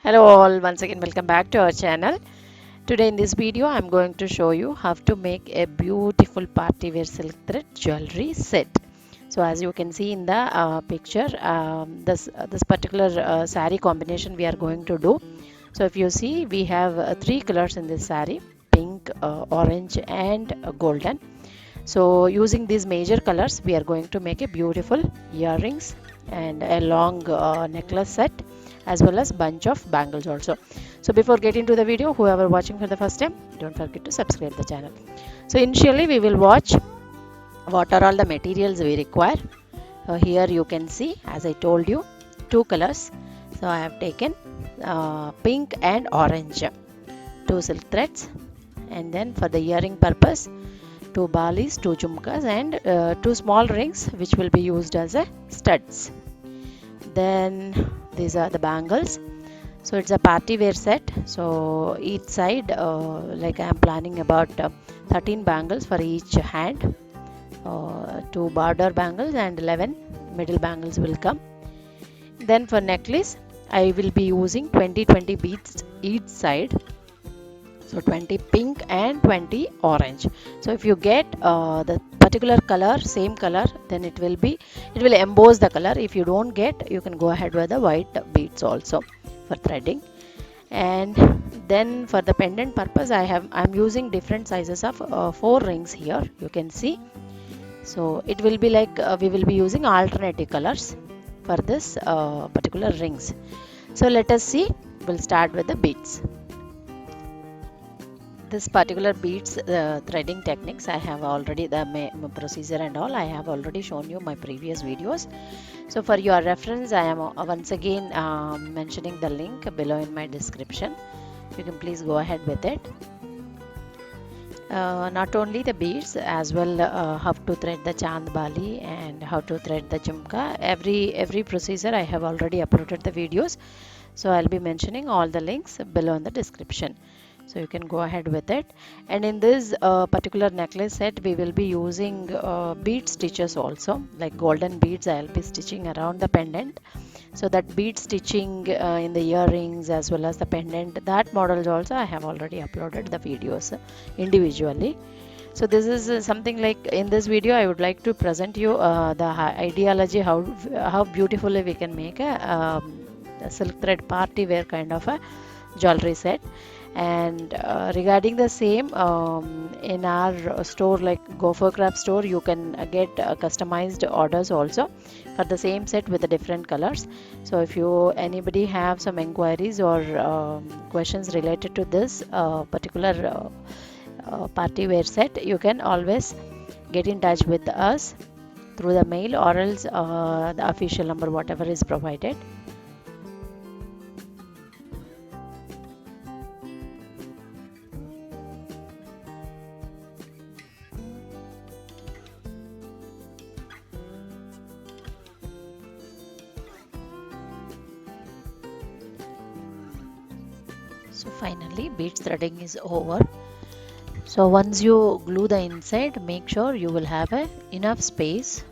Hello all, once again welcome back to our channel. Today in this video I'm going to show you how to make a beautiful party wear silk thread jewelry set. So as you can see in the picture, this particular saree combination we are going to do. So if you see, we have three colors in this saree: pink, orange and golden. So using these major colors we are going to make a beautiful earrings and a long necklace set, as well as bunch of bangles also. So before getting to the video, whoever watching for the first time, don't forget to subscribe the channel. So initially we will watch what are all the materials we require. Here you can see, as I told you, two colors. So I have taken pink and orange, two silk threads, and then for the earring purpose, two balis, two jhumkas, and two small rings which will be used as a studs. Then these are the bangles. So it's a party wear set. So each side, like I am planning about 13 bangles for each hand. Two border bangles and 11 middle bangles will come. Then for necklace, I will be using 20 beads each side. So 20 pink and 20 orange. So if you get the particular color, same color, then it will emboss the color. If you don't get, you can go ahead with the white beads also for threading. And then for the pendant purpose, I'm using different sizes of four rings here, you can see. So it will be like we will be using alternative colors for this particular rings. So let us see. We'll start with the beads. This particular beads threading techniques, I have already the procedure and all I have already shown you my previous videos. So for your reference, I am once again mentioning the link below in my description. You can please go ahead with it. Not only the beads, as well how to thread the chand bali and how to thread the jhumka, every procedure I have already uploaded the videos. So I'll be mentioning all the links below in the description, so you can go ahead with it. And in this particular necklace set, we will be using bead stitches also, like golden beads I'll be stitching around the pendant. So that bead stitching in the earrings as well as the pendant, that models also I have already uploaded the videos individually. So this is something like, in this video I would like to present you the ideology, how beautifully we can make a silk thread party wear kind of a jewelry set. And regarding the same, in our store like Gopher Craft store, you can get customized orders also for the same set with the different colors. So if you anybody have some inquiries or questions related to this particular party wear set, you can always get in touch with us through the mail or else the official number whatever is provided. So finally bead threading is over. So once you glue the inside, make sure you will have enough space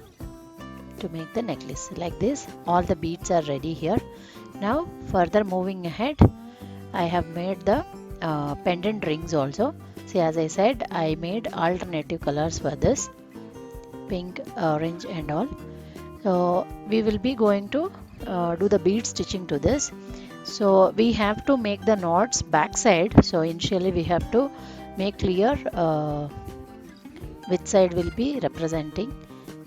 to make the necklace. Like this, all the beads are ready here. Now further moving ahead, I have made the pendant rings also. See, as I said, I made alternative colors for this, pink, orange and all. So we will be going to do the bead stitching to this. So we have to make the knots back side. So initially we have to make clear which side will be representing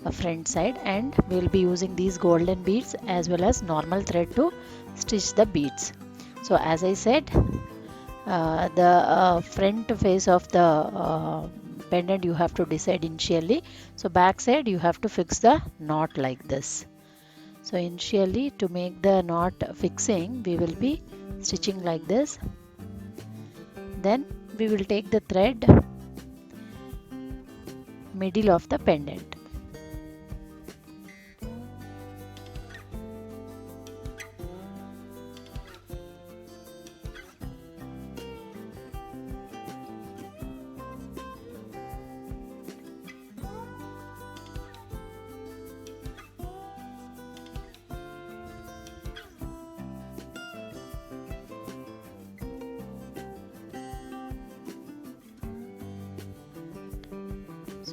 a front side, and we will be using these golden beads as well as normal thread to stitch the beads. So as I said, the front face of the pendant you have to decide initially. So back side you have to fix the knot like this. So initially, to make the knot fixing, we will be stitching like this. Then we will take the thread middle of the pendant.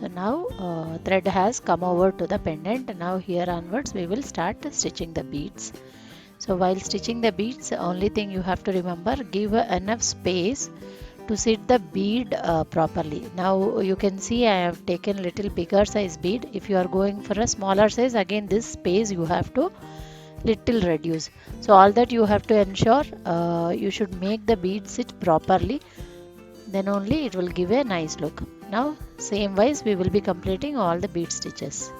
So now thread has come over to the pendant. Now here onwards we will start stitching the beads. So while stitching the beads, the only thing you have to remember, give enough space to sit the bead properly. Now you can see I have taken little bigger size bead. If you are going for a smaller size, again this space you have to little reduce. So all that you have to ensure, you should make the bead sit properly, then only it will give a nice look. Now same wise we will be completing all the bead stitches.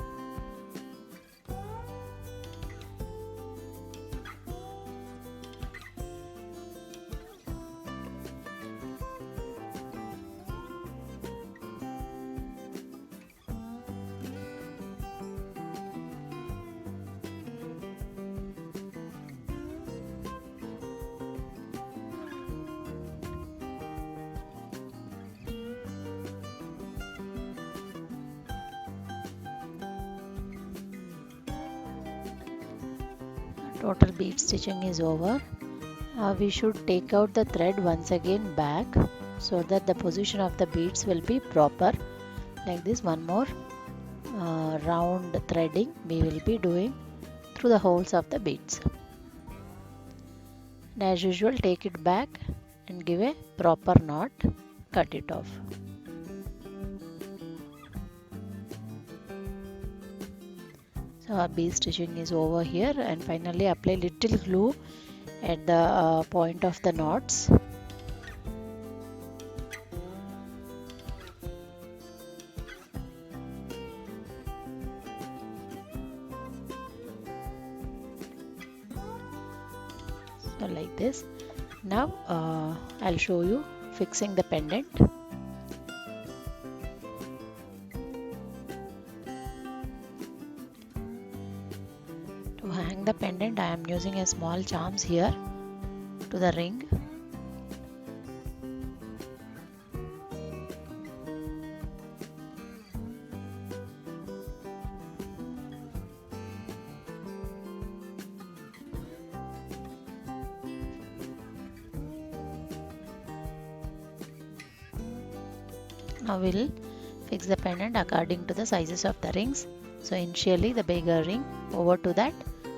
Total bead stitching is over. We should take out the thread once again back, so that the position of the beads will be proper. Like this, one more round threading we will be doing through the holes of the beads. And as usual, take it back and give a proper knot, cut it off. So our bead stitching is over here, and finally apply little glue at the point of the knots. So like this. Now I'll show you fixing the pendant. To hang the pendant, I am using a small charms here to the ring. Now we'll fix the pendant according to the sizes of the rings. So initially the bigger ring, over to that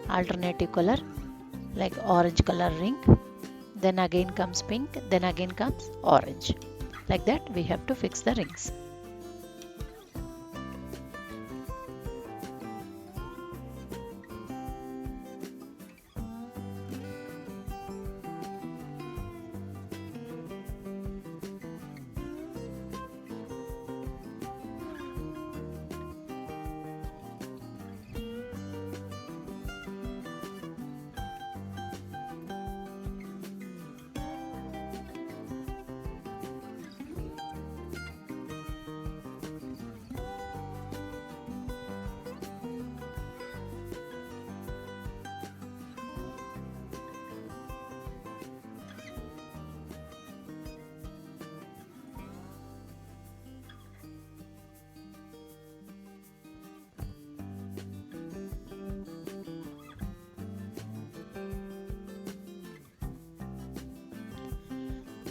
alternative color like orange color ring, then again comes pink, then again comes orange. Like that we have to fix the rings.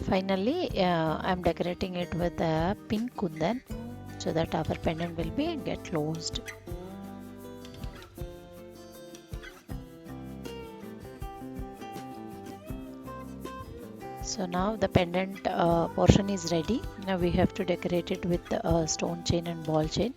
Finally, I am decorating it with a pink kundan so that our pendant will be get closed. So now the pendant portion is ready. Now we have to decorate it with stone chain and ball chain.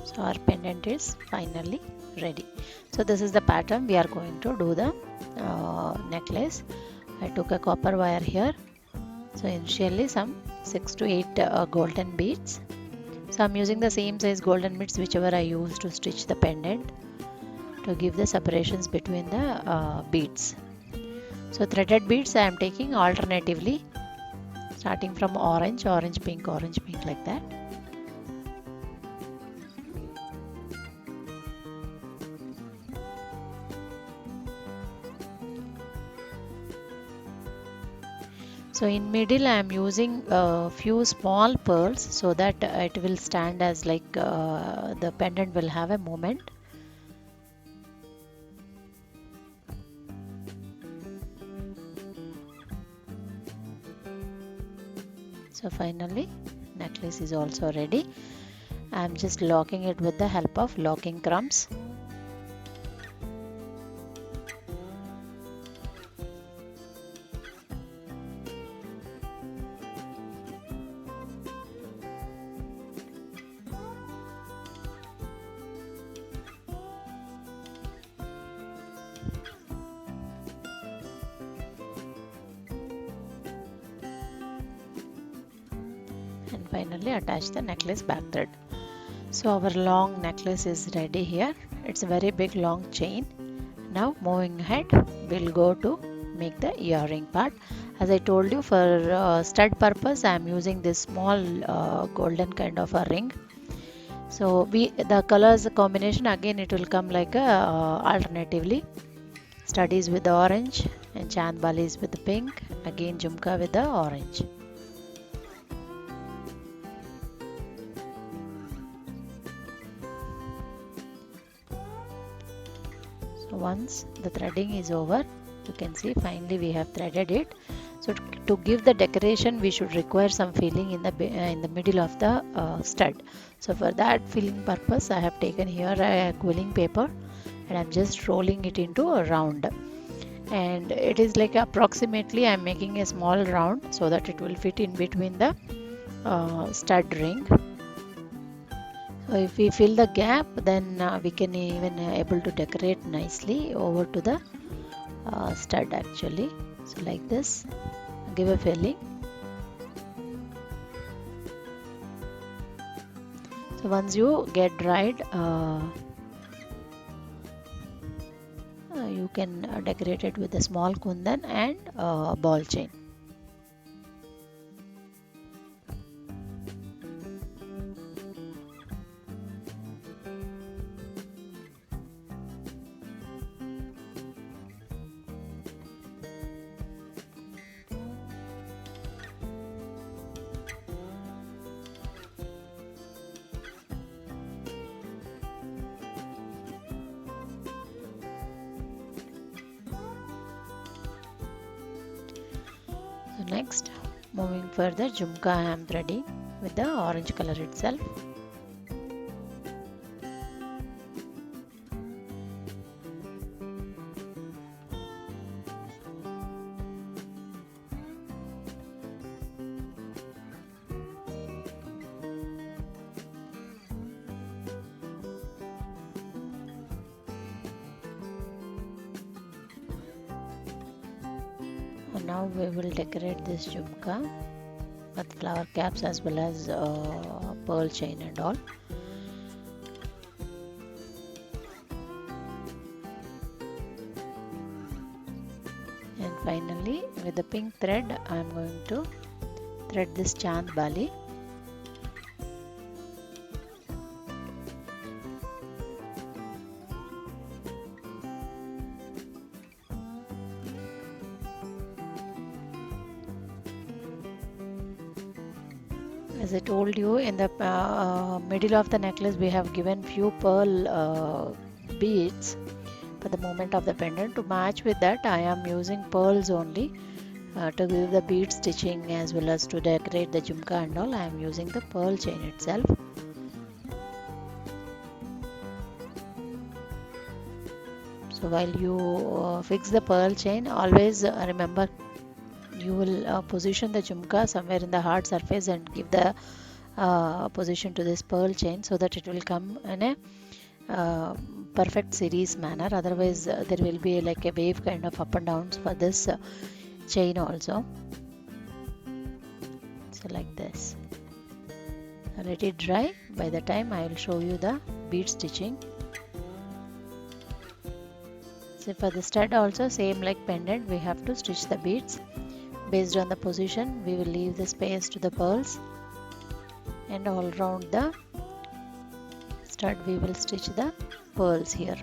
So our pendant is finally ready. So this is the pattern we are going to do the necklace. I took a copper wire here. So initially some 6 to 8 golden beads. So I'm using the same size golden beads whichever I used to stitch the pendant to give the separations between the beads. So threaded beads I am taking alternatively, starting from orange, orange, pink, like that. So in middle I am using a few small pearls so that it will stand as like the pendant will have a moment. So finally necklace is also ready. I am just locking it with the help of locking crumbs. And finally attach the necklace back thread. So our long necklace is ready here. It's a very big long chain. Now moving ahead, we'll go to make the earring part. As I told you, for stud purpose I am using this small golden kind of a ring. So the colors combination again it will come like a alternatively. Stud is with the orange and Chand Bali is with the pink. Again Jhumka with the orange. So once the threading is over, you can see finally we have threaded it. So to give the decoration we should require some filling in the middle of the stud. So for that filling purpose I have taken here a quilling paper and I'm just rolling it into a round. And it is like approximately I'm making a small round so that it will fit in between the stud ring. So if we fill the gap, then we can even able to decorate nicely over to the stud actually. So like this, give a filling. So once you get dried, you can decorate it with a small kundan and ball chain. So next, moving further, Jhumka I am threading with the orange color itself. And now we will decorate this Jhumka with flower caps as well as pearl chain and all. And finally with the pink thread I am going to thread this Chand Bali. As I told you, in the middle of the necklace we have given few pearl beads for the movement of the pendant. To match with that I am using pearls only to give the bead stitching as well as to decorate the Jhumka and all. I am using the pearl chain itself. So while you fix the pearl chain, always remember you will position the Jhumka somewhere in the hard surface and give the position to this pearl chain so that it will come in a perfect series manner. Otherwise there will be like a wave kind of up and downs for this chain also. So like this. Let it dry. By the time I will show you the bead stitching. So for the stud also same like pendant, we have to stitch the beads. Based on the position, we will leave the space to the pearls, and all round the stud we will stitch the pearls here.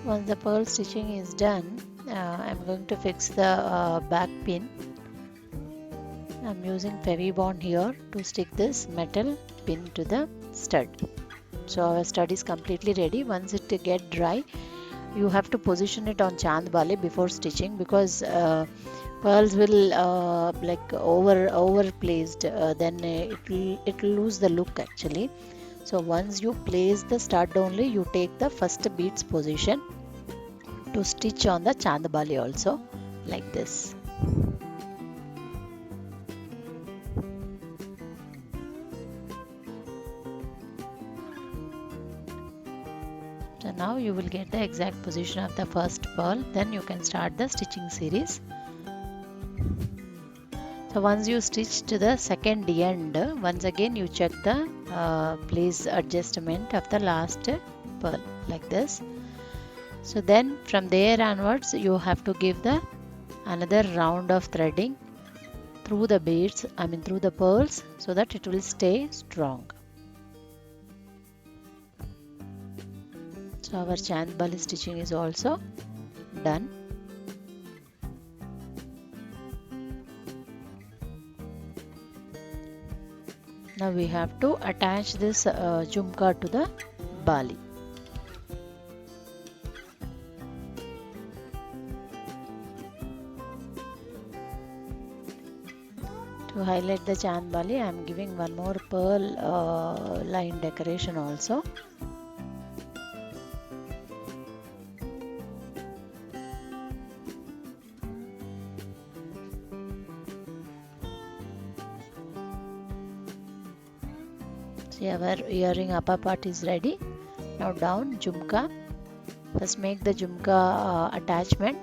Once the pearl stitching is done, I'm going to fix the back pin. I'm using Fevibond here to stick this metal pin to the stud. So our stud is completely ready. Once it get dry, you have to position it on chand bale before stitching, because pearls will like over placed, then it will lose the look actually. So once you place the stud only, you take the first beads position to stitch on the chand bale also, like this. So now you will get the exact position of the first pearl, then you can start the stitching series. So once you stitch to the second end, once again you check the place adjustment of the last pearl, like this. So then from there onwards you have to give the another round of threading through the beads, through the pearls, so that it will stay strong. So our chand bale stitching is also done. Now we have to attach this jhumka to the bali. To highlight the chand bali, I am giving one more pearl line decoration also. See, our earring upper part is ready. Now down jhumka. First make the jhumka attachment.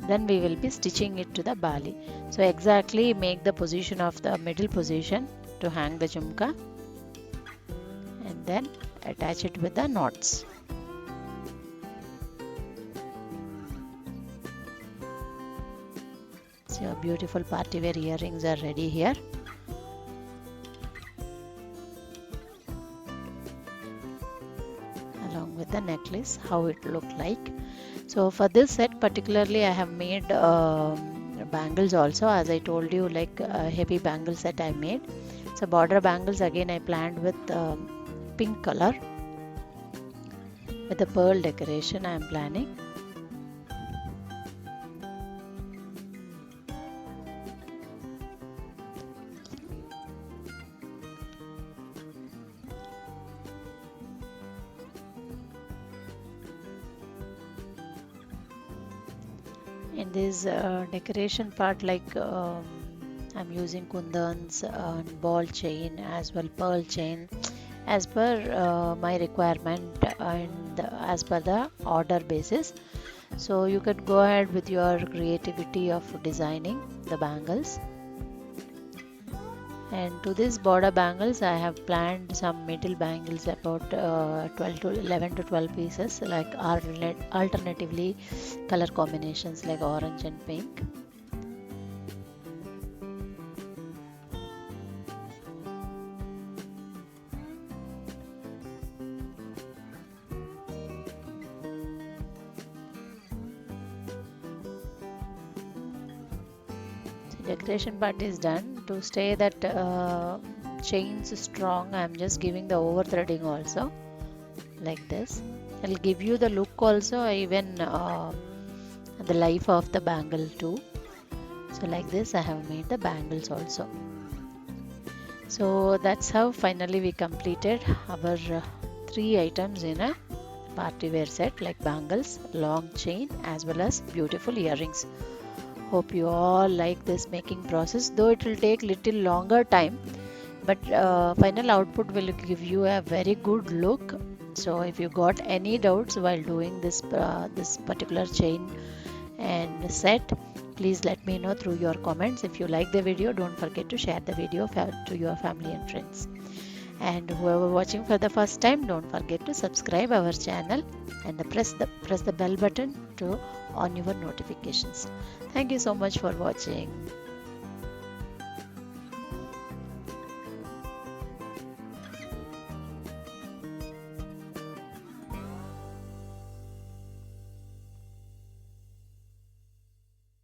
Then we will be stitching it to the bali. So exactly make the position of the middle position to hang the jhumka, and then attach it with the knots. So your beautiful party wear earrings are ready here. Along with the necklace, how it looked like. So for this set particularly I have made bangles also, as I told you, like a heavy bangle set I made. So border bangles again I planned with pink color with the pearl decoration I am planning. In this decoration part, like I'm using kundans and ball chain as well pearl chain, as per my requirement and as per the order basis. So you can go ahead with your creativity of designing the bangles. And to this border bangles I have planned some middle bangles, about 12 to 11 to 12 pieces, like alternatively color combinations like orange and pink. Decoration part is done. To stay that chains strong, I am just giving the over threading also, like this. I'll give you the look also, even the life of the bangle too. So like this I have made the bangles also. So that's how finally we completed our 3 items in a party wear set like bangles, long chain as well as beautiful earrings. Hope you all like this making process, though it will take little longer time, but final output will give you a very good look. So if you got any doubts while doing this particular chain and set, please let me know through your comments. If you like the video, don't forget to share the video to your family and friends. And whoever watching for the first time, don't forget to subscribe our channel and press the bell button to on your notifications. Thank you so much for watching.